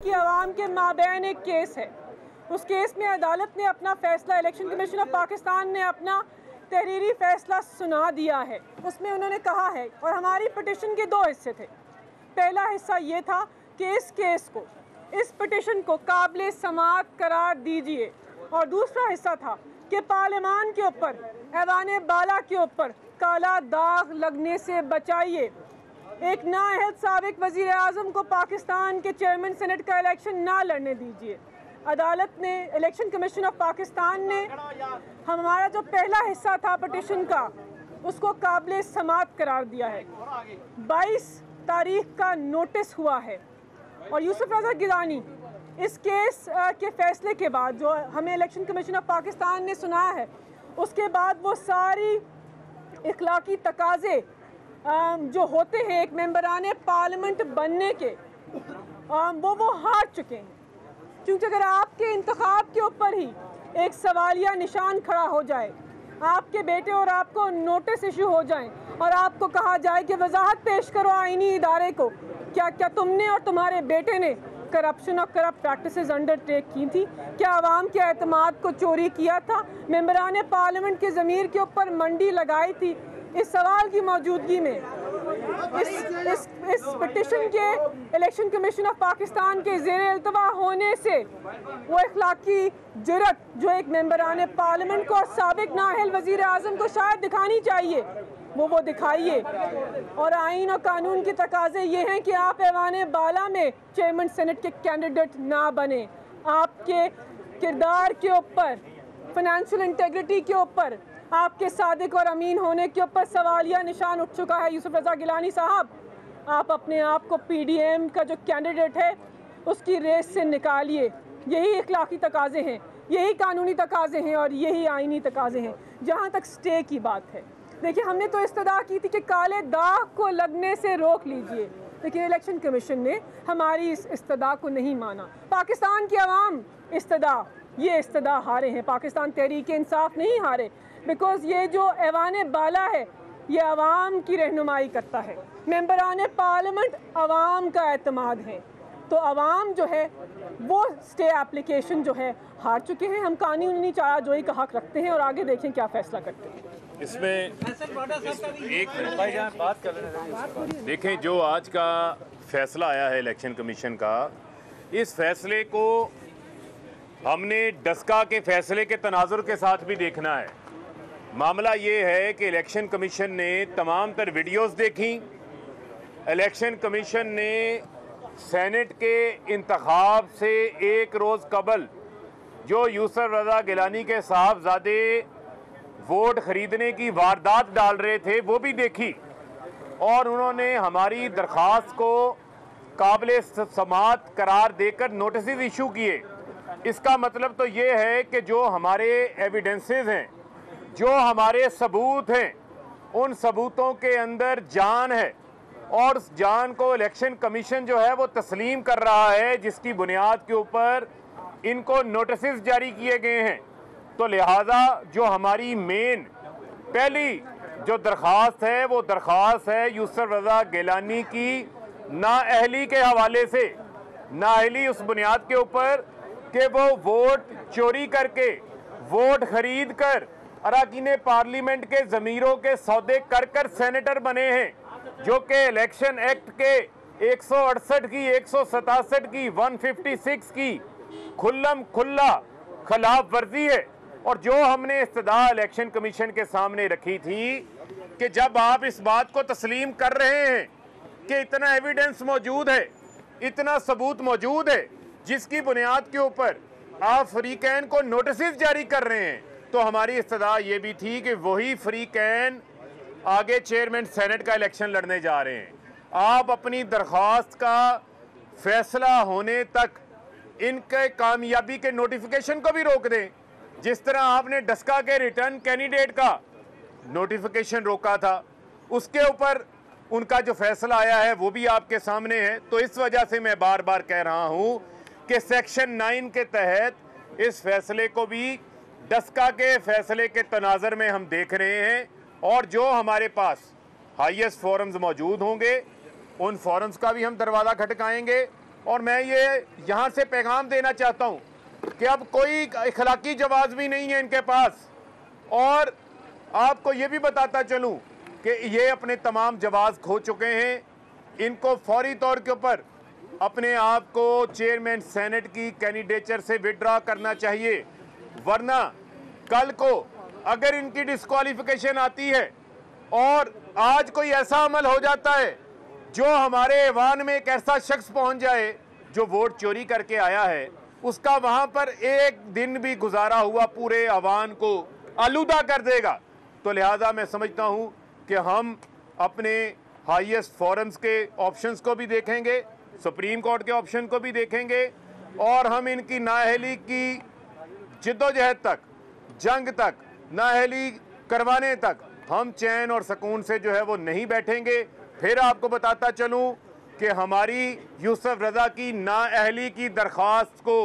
कि अवाम के माबैन एक केस है। उस केस में अदालत ने अपना फ़ैसला, इलेक्शन कमीशन ऑफ पाकिस्तान ने अपना तहरीरी फ़ैसला सुना दिया है। उसमें उन्होंने कहा है, और हमारी पिटिशन के दो हिस्से थे। पहला हिस्सा ये था कि इस पिटिशन को काबिल समाअत करार दीजिए, और दूसरा हिस्सा था कि पार्लियामान के ऊपर, ऐवान बाला के ऊपर काला दाग लगने से बचाइए। एक नाअहल साबिक वज़ीर आज़म को पाकिस्तान के चेयरमैन सेनेट का इलेक्शन ना लड़ने दीजिए। अदालत ने, इलेक्शन कमीशन ऑफ पाकिस्तान ने हमारा जो पहला हिस्सा था पिटिशन का, उसको काबिल समाअत करार दिया है। 22 तारीख का नोटिस हुआ है, और यूसुफ रज़ा गिलानी इस केस के फ़ैसले के बाद, जो हमें इलेक्शन कमीशन ऑफ पाकिस्तान ने सुनाया है, उसके बाद वो सारी इखलाकी तकाज़े जो होते हैं एक मेंबरान पार्लियामेंट बनने के, वो हार चुके हैं। क्योंकि अगर आपके इंतखाब के ऊपर ही एक सवालिया निशान खड़ा हो जाए, आपके बेटे और आपको नोटिस इशू हो जाए, और आपको कहा जाए कि वजाहत पेश करो आईनी इदारे को, क्या तुमने और तुम्हारे बेटे ने करप्शन और करप्ट प्रैक्टिसेस अंडरटेक की थी? क्या आवाम के एतमाद को चोरी किया था? मेंबरान पार्लियामेंट के ज़मीर के ऊपर मंडी लगाई थी? इस सवाल की मौजूदगी में इस पिटिशन के इलेक्शन कमीशन ऑफ पाकिस्तान के ज़ेर इल्तवा होने से वो इखलाकी जुर्रत जो एक मेंबरान पार्लियामेंट को और साबिक नाअहल वज़ीर आज़म को शायद दिखानी चाहिए, वो दिखाइए। और आइन और कानून के तकाजे ये हैं कि आप ऐवान बाला में चेयरमैन सेनेट के कैंडिडेट ना बने। आपके किरदार के ऊपर, फाइनेंशियल इंटेग्रिटी के ऊपर, आपके सादिक और अमीन होने के ऊपर सवालिया निशान उठ चुका है। यूसुफ रज़ा गिलानी साहब, आप अपने आप को PDM का जो कैंडिडेट है उसकी रेस से निकालिए। यही इखलाकी तकाजे हैं, यही कानूनी तकाजे हैं, और यही आइनी तकाजे हैं। जहाँ तक स्टे की बात है, देखिए, हमने तो इस्तदा की थी कि काले दाग को लगने से रोक लीजिए, लेकिन इलेक्शन कमीशन ने हमारी इस इस्तदा को नहीं माना। पाकिस्तान की आवाम ये इस्तदा हारे हैं, पाकिस्तान तहरीक इंसाफ नहीं हारे। बिकॉज ये जो ऐवान बाला है, ये आवाम की रहनुमाई करता है। मेंबरान पार्लियामेंट आवाम का एतमाद है, तो आवाम जो है वो स्टे एप्लीकेशन जो है हार चुके हैं। हम कानूनी चाराजोई का हक रखते हैं, और आगे देखें क्या फैसला करते हैं। इसमें एक मिनट बात कर रहे, देखें जो आज का फैसला आया है इलेक्शन कमीशन का, इस फैसले को हमने डस्का के फैसले के तनाजुर के साथ भी देखना है। मामला ये है कि इलेक्शन कमीशन ने तमाम तर वीडियोस देखी। इलेक्शन कमीशन ने सेनेट के इंतखाब से एक रोज़ कबल जो यूसुफ रज़ा गिलानी के साहबजादे वोट ख़रीदने की वारदात डाल रहे थे वो भी देखी, और उन्होंने हमारी दरख्वास्त को काबिल समाअत करार देकर नोटिस इशू किए। इसका मतलब तो ये है कि जो हमारे एविडेंसेस हैं, जो हमारे सबूत हैं, उन सबूतों के अंदर जान है, और उस जान को इलेक्शन कमीशन जो है वो तस्लीम कर रहा है, जिसकी बुनियाद के ऊपर इनको नोटिस जारी किए गए हैं। तो लिहाजा जो हमारी मेन पहली जो दरख्वास्त है, वो दरख्वास्त है यूसुफ रज़ा गिलानी की नाअहली के हवाले से। नाअहली उस बुनियाद के ऊपर कि वो वोट चोरी करके, वोट खरीद कर अरकान पार्लियामेंट के ज़मीरों के सौदे कर सेनेटर बने हैं, जो कि इलेक्शन एक्ट के 168 की, 167 की, 156 की खुल्लम खुल्ला खिलाफ वर्जी है। और जो हमने इस्तदा इलेक्शन कमीशन के सामने रखी थी कि जब आप इस बात को तस्लीम कर रहे हैं कि इतना एविडेंस मौजूद है, इतना सबूत मौजूद है, जिसकी बुनियाद के ऊपर आप फ्रीकैन को नोटिस जारी कर रहे हैं, तो हमारी इस्तदा ये भी थी कि वही फ्रीकैन आगे चेयरमैन सेनेट का इलेक्शन लड़ने जा रहे हैं। आप अपनी दरख्वास्त का फैसला होने तक इनके कामयाबी के नोटिफिकेशन को भी रोक दें, जिस तरह आपने डस्का के रिटर्न कैंडिडेट का नोटिफिकेशन रोका था। उसके ऊपर उनका जो फैसला आया है वो भी आपके सामने है। तो इस वजह से मैं बार बार कह रहा हूँ कि सेक्शन 9 के तहत इस फैसले को भी डस्का के फैसले के तनाज़र में हम देख रहे हैं, और जो हमारे पास हाईएस्ट फोरम्स मौजूद होंगे, उन फोरम्स का भी हम दरवाज़ा खटकाएंगे, और मैं ये यहाँ से पैगाम देना चाहता हूँ कि अब कोई अखलाकी जवाब भी नहीं है इनके पास। और आपको ये भी बताता चलूँ कि ये अपने तमाम जवाब खो चुके हैं। इनको फौरी तौर के ऊपर अपने आप को चेयरमैन सेनेट की कैंडिडेचर से विड्रॉ करना चाहिए, वरना कल को अगर इनकी डिस्क्वालिफिकेशन आती है और आज कोई ऐसा अमल हो जाता है जो हमारे ऐवान में एक ऐसा शख्स पहुंच जाए जो वोट चोरी करके आया है, उसका वहां पर एक दिन भी गुजारा हुआ पूरे अवान को आलूदा कर देगा। तो लिहाजा मैं समझता हूं कि हम अपने हाईएस्ट फोरम्स के ऑप्शंस को भी देखेंगे, सुप्रीम कोर्ट के ऑप्शन को भी देखेंगे और हम इनकी नाअहली की जिद्दोजहद तक, जंग तक, नाअहली करवाने तक हम चैन और सुकून से जो है वो नहीं बैठेंगे। फिर आपको बताता चलूं कि हमारी यूसुफ रज़ा की नाअहली की दरख्वास्त को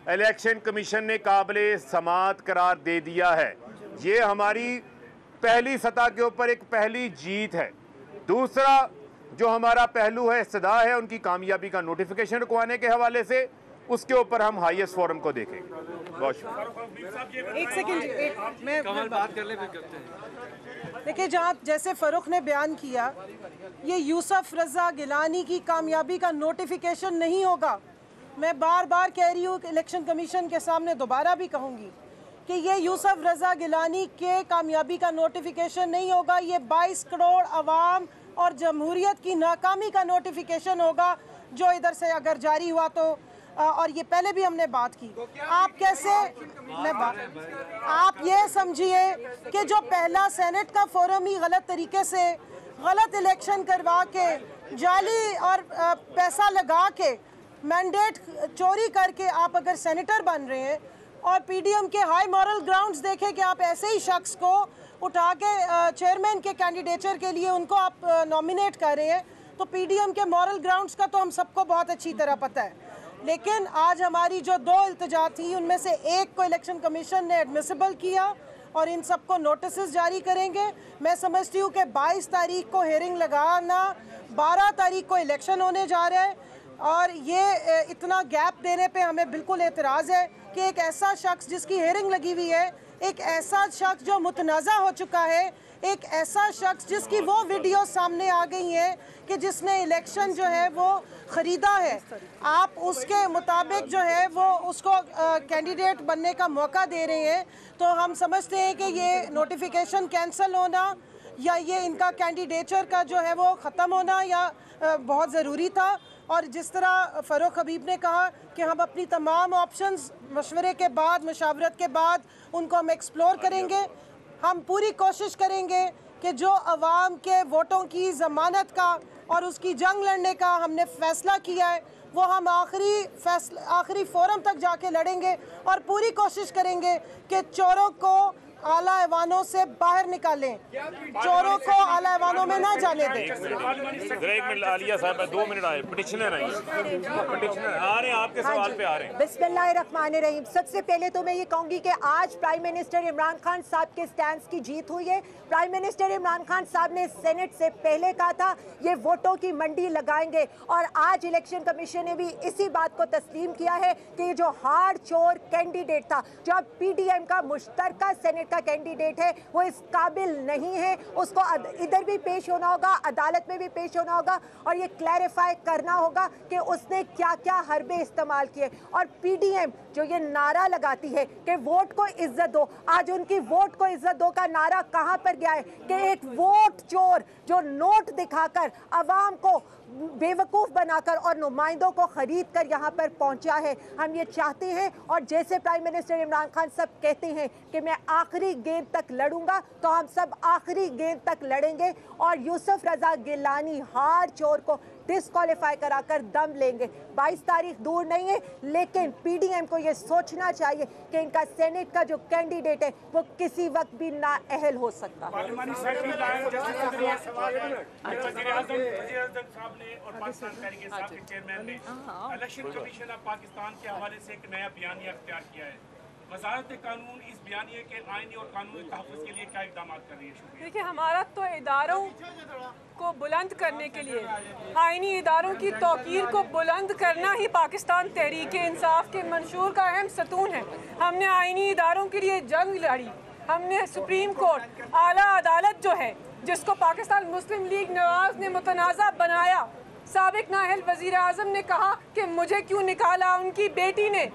इलेक्शन कमीशन ने काबिले समाअत करार दे दिया है। ये हमारी पहली सतह के ऊपर एक पहली जीत है। दूसरा जो हमारा पहलू है इस्तदा है उनकी कामयाबी का नोटिफिकेशन रुकवाने के हवाले से, उसके ऊपर हम हाईएस्ट फोरम को देखेंगे। बहुत शुक्रिया। एक सेकंड, मैं बात कर ले फिर करते हैं। देखिए, जहाँ जैसे फ़ारूक ने बयान किया, ये यूसुफ रज़ा गिलानी की कामयाबी का नोटिफिकेशन नहीं होगा। मैं बार बार कह रही हूँ कि इलेक्शन कमीशन के सामने दोबारा भी कहूँगी कि ये यूसुफ रज़ा गिलानी के कामयाबी का नोटिफिकेशन नहीं होगा, ये 22 करोड़ अवाम और जमहूरियत की नाकामी का नोटिफिकेशन होगा जो इधर से अगर जारी हुआ तो। और ये पहले भी हमने बात की। आप कैसे, आप ये समझिए कि जो पहला सेनेट का फोरम ही गलत तरीके से गलत इलेक्शन करवा के, जाली और पैसा लगा के, मैंडेट चोरी करके आप अगर सेनेटर बन रहे हैं और पीडीएम के हाई मॉरल ग्राउंड्स देखें कि आप ऐसे ही शख्स को उठा के चेयरमैन के कैंडिडेचर के लिए उनको आप नॉमिनेट कर रहे हैं, तो पीडीएम के मॉरल ग्राउंड्स का तो हम सबको बहुत अच्छी तरह पता है। लेकिन आज हमारी जो 2 इल्तिजा थी उनमें से एक को इलेक्शन कमीशन ने एडमिसिबल किया और इन सबको नोटिस जारी करेंगे। मैं समझती हूँ कि 22 तारीख को हेयरिंग लगाना, 12 तारीख को इलेक्शन होने जा रहे हैं और ये इतना गैप देने पे हमें बिल्कुल एतराज़ है कि एक ऐसा शख्स जिसकी हेयरिंग लगी हुई है, एक ऐसा शख्स जो मुतनाज़ा हो चुका है, एक ऐसा शख्स जिसकी वो वीडियो सामने आ गई है कि जिसने इलेक्शन जो है वो ख़रीदा है, आप उसके मुताबिक जो है वो उसको कैंडिडेट बनने का मौका दे रहे हैं। तो हम समझते हैं कि ये नोटिफिकेशन कैंसिल होना या ये इनका कैंडिडेचर का जो है वो ख़त्म होना या बहुत ज़रूरी था। और जिस तरह फ़ारूक हबीब ने कहा कि हम अपनी तमाम ऑप्शंस मशवरे के बाद, मशावरत के बाद उनको हम एक्सप्लोर करेंगे। हम पूरी कोशिश करेंगे कि जो अवाम के वोटों की ज़मानत का और उसकी जंग लड़ने का हमने फ़ैसला किया है वो हम आखिरी फोरम तक जाके लड़ेंगे और पूरी कोशिश करेंगे कि चोरों को आला ऐवानों से बाहर निकालें, चोरों को आला ऐवानों में ना जाने दें। एक मिनट आलिया साहब, 2 मिनट आए, पिटिशनर आ रहे हैं, आपके सवाल पे आ रहे हैं। बिस्मिल्लाहिर्रहमानिर्रहीम। सबसे पहले तो मैं ये कहूँगी कि आज प्राइम मिनिस्टर इमरान खान साहब के स्टैंड की जीत हुई है। प्राइम मिनिस्टर इमरान खान साहब ने सेनेट से पहले कहा था ये वोटों की मंडी लगाएंगे और आज इलेक्शन कमीशन ने भी इसी बात को तस्लीम किया है कि ये जो हार्ड चोर कैंडिडेट था, जो अब पीडीएम का मुश्तरका सेनेट का कैंडिडेट है, वो इस काबिल नहीं है। उसको इधर भी पेश होना होगा, अदालत में भी पेश होना होगा और ये क्लैरिफाई करना होगा कि उसने क्या क्या हरबे इस्तेमाल किए। और पीडीएम जो ये नारा लगाती है कि वोट को इज्जत दो, आज उनकी वोट को इज्जत दो का नारा कहां पर गया है कि एक वोट चोर जो नोट दिखाकर अवाम को बेवकूफ़ बनाकर और नुमाइंदों को खरीद कर यहाँ पर पहुँचा है। हम ये चाहते हैं और जैसे प्राइम मिनिस्टर इमरान खान साहब कहते हैं कि मैं आखिरी गेंद तक लड़ूंगा, तो हम सब आखिरी गेंद तक लड़ेंगे और यूसुफ रज़ा गिलानी हार चोर को डिस्क्वालीफाई कराकर दम लेंगे। 22 तारीख दूर नहीं है, लेकिन पीडीएम को ये सोचना चाहिए कि इनका सेनेट का जो कैंडिडेट है वो किसी वक्त भी नाअहल हो सकता है। और पाकिस्तान तहरीक इंसाफ के चेयरमैन ने इलेक्शन कमीशन ऑफ पाकिस्तान के हवाले से एक नया बयानिया अख्तियार किया है वजारत कानून इस बयानिए के आईनी और कानूनी तहफ़्फ़ुज़ के लिए क्या इक़दाम कर रही है? शुक्रिया। देखिए, हमारा तो इदारों को बुलंद करने के लिए, आईनी इदारों की तौकीर को बुलंद करना ही पाकिस्तान तहरीक इंसाफ के मंशूर का अहम सतून है। हमने आईनी इदारों के लिए जंग लड़ी, हमने सुप्रीम कोर्ट, आला अदालत जो है जिसको पाकिस्तान मुस्लिम लीग नवाज ने मुतनाज़ा बनाया, साबिक नाअहल वज़ीर आज़म ने कहा कि मुझे क्यों निकाला, उनकी बेटी ने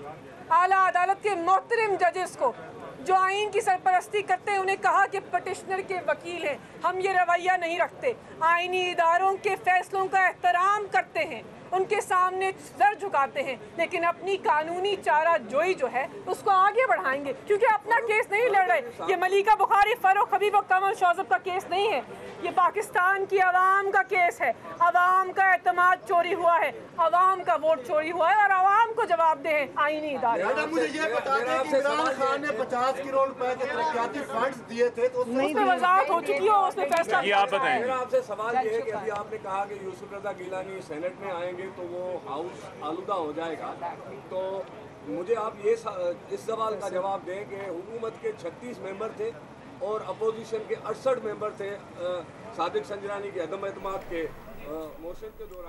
आला अदालत के मोहतरम जजेस को जो आइन की सरपरस्ती करते हैं उन्हें कहा कि पटिशनर के वकील हैं। हम ये रवैया नहीं रखते, आइनी इदारों के फैसलों का एहतराम करते हैं, उनके सामने सर झुकाते हैं, लेकिन अपनी कानूनी चारा जोई जो है उसको आगे बढ़ाएंगे, क्योंकि अपना केस नहीं लड़ रहे। ये मलिका बुखारी, फरूख हबीब और कमल शौजब का केस नहीं है, ये पाकिस्तान की आवाम का केस है। आवाम का एतमाद चोरी हुआ है, आवाम का वोट चोरी हुआ है और आवाम को जवाब दे हैं आईनी इदारे। मुझे ये बता दें कि इमरान खान ने 50 करोड़ रुपए के तरक्याती फंड्स दिए थे, तो उसमें वजाहत हो चुकी हो, उसने फैसला ये आप बताएं। मेरा आपसे सवाल ये है कि अभी आपने कहा कि यूसुफ रजा गिलानी सेनेट में आएंगे तो वो हाउस आलूदा हो जाएगा, तो मुझे आप ये इस सवाल का जवाब दें कि हुकूमत के 36 मेंबर थे और अपोजिशन के 68 मेंबर थे सादिक संजरानी के अदम एतमाद के मोशन के दौरान।